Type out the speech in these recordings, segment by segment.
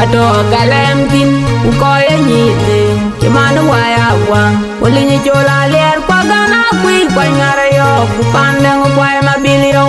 Ato galem tin ko ye nyite ke manu waya wa woli ni jola ler kwa gana kwi kwa nyara yo ku pandang kwa ma bilio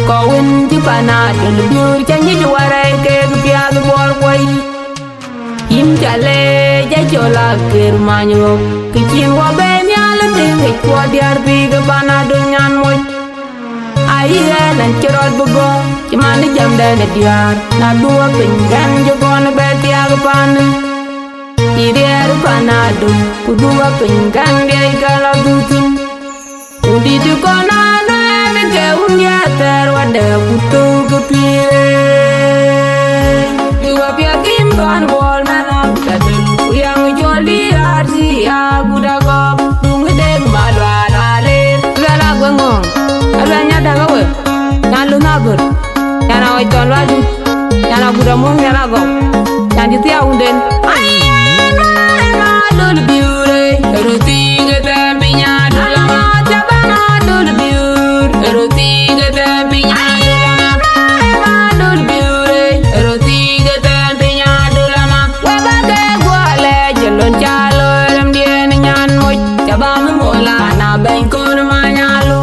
ko win ji pana de biur chanyi wara ke pia du bol kwai im jale ja jola ker manyo ki chin wa be nyala tin ke kwa diar bi ga pana du nyan mo aye nan kirot bugo kimani jamde ne diar na duwa pingan jogon beti agpan ider panadu kuduwa pingan dia igala dutin udi du kona na ke unya terwade kutu kepire duwa pia kimban wol manam kadul yang joli arsi agudago dungde malwa ale gala gwangong alanya dagawe nyalu nabur yana oi ton waju yana budamung yana go yan jiti aunden ayana dul biure ruti gete pinya dulama jabana dul biur ruti gete pinya dulama dul biure ruti gete pinya dulama wabage gwale jelon chalo ram dien nyan moy jabam mola na ben kon manyalo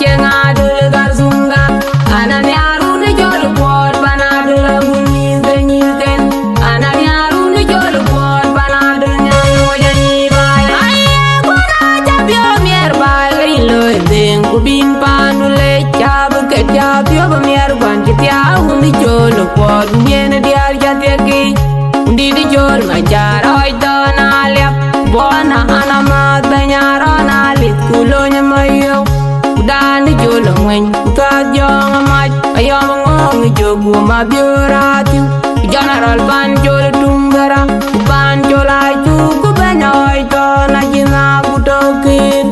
Chenga dul garzunga anani arune jol mai ayom ngong jogu ma biurati general banjol tungara banjola ju ku banyoy to na jina ku tokir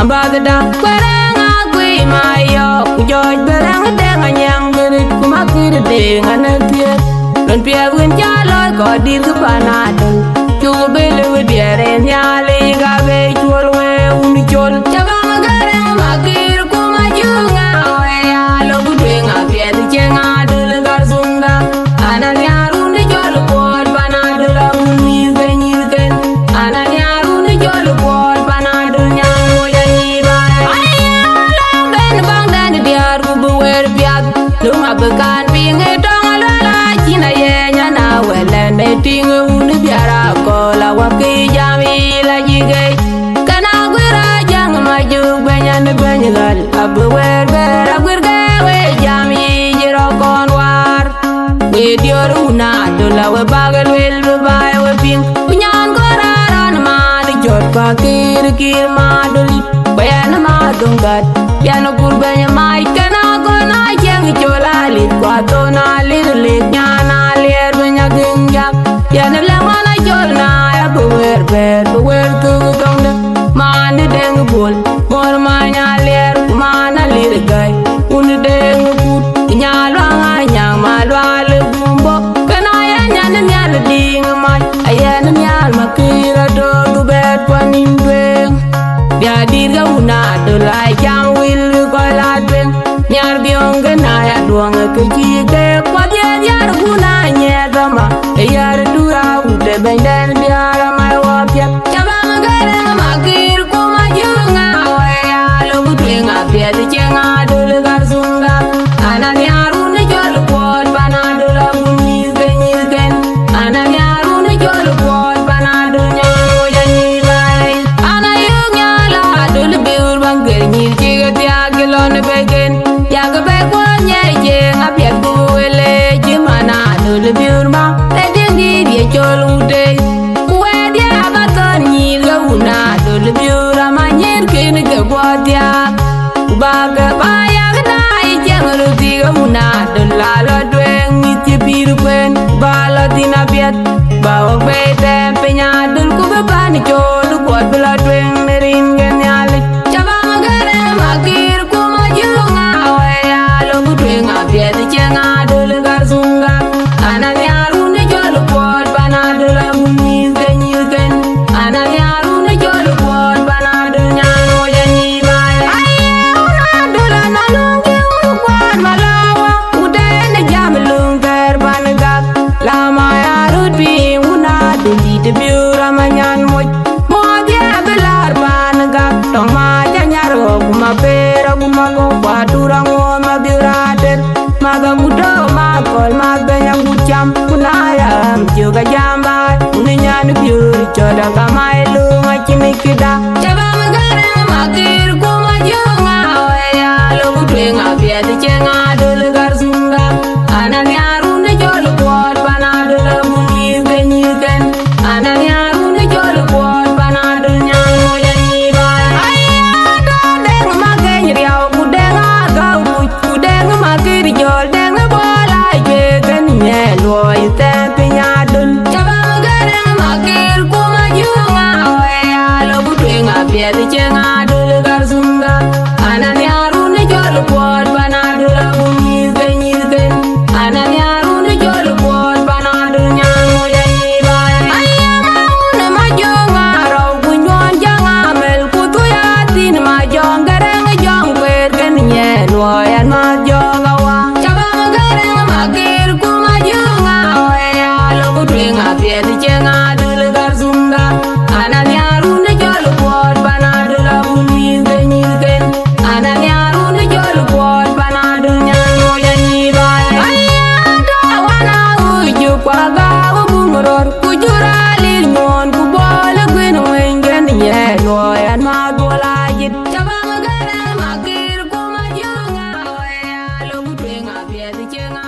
ambagada kwerenga kwi mayo ku joj bereng denga nyang berit ku makir denga na piet don piet win jaloy ko dir ku panadol ju bele we diere nyali ga be chul we uni chol chaba magare makir ku majunga we alo ku denga piet chenga dul gar zunga anan yaru ni chol pod panadol uni benyi ken anan yaru ni chol pod panadol nyang mo yani ba ayala ben bang dan diar ku buwer piat lunga bekan pinge dong ala china ye nyana wele ne tingu uni biara ko la waki jami la jige kana gwira jang maju benyan benyagal abuwer ber agwir gawe jami jiro kon war we dioruna dola we bagal wel bay we ping kunyan goraran ma di jot pakir kir ma doli bayan ma dungat piano kurbanya mai kana gona jang jolali kwa tona lirlik nyana ler benya gengjak yana lemana jolna ya buwer tu tonde man deng bol bor ma nya ler mana lir gai un deng put nyalo nyang ma lwal bumbo kana ya nyana nyal ding ma ayana nyal makira do du bet panim beng dia dirga una do lai jam wil ko la beng nyar biong na ya duang ke ji ke kwa dia yar guna nyedama yar dura ude benden biara mai wapya chaba magare makir ku majunga we alo gudwenga pia de chenga dul gar zunga anan yaru ne jol pod panadol uni benyi ken anan yaru ne jol pod panadol nyano yani bai anayunya la dul biur bangger nyir chiga tia gelon begen yaga be ko nyeje ngapya ku wele jimana dul biur ma edingi die jol ude kuwe dia abaton nyir ga una dul biur ma nyer ken ga bodia baga baya na ijeng ruti ga una dul la lo dweng niti biru pen bala dina biat bawa be tempenya dul ku be ban jol ku bla dweng nerin gen yale chaba magare makir ku majunga we alo ku dweng abiat chenga dul gar zunga anan yaru ne jol pod panadol uni genyi gen anan yaru ne jol pod panadol nyano yani bai ayuna dul na lungi kwad malawa udene jam lung ter banagak lama yaru bi una duli de biura manyan moj mo dia belar banagak tong ma janyaro kuma pera kuma go kwatura ngo ma biurater maga mudo ma kol ma benya gucham kunaya juga jamba unyan biur choda kamai lunga chimikida chaba magare makir kuma junga we alo gudwenga bia de chenga dul gar zunga anan yaru ne jol kwad panadol uni benyi ken anan yaru ne jol kwad panadol nyano yani bai ayada deng mageng riaw kudenga gau kudeng makir jol deng bola je ken nye loy tempinya dul chaba magare makir kuma junga we alo gudwenga bia de chenga dul gar zunga anan yaru ne jol kwad panadol uni benyi ken anan yaru ne jol kwad panadol nyano yani bai ayama una majunga raw kunyon janga mel kutuya tin majong gareng jong ker ken nye loyan ma joga wa chaba magare makir ku majunga we alo gudwenga pia de chenga dul gar zunga anan yaru ne jol kwad panadol uni benyi ken anan yaru ne jol kwad panadol nyano yani bai ayada wana uju kwa ga bumror kujura lil mon ku bola gwen wengen nye loyan ma gola jit chaba magare makir ku majunga we alo gudwenga pia de chenga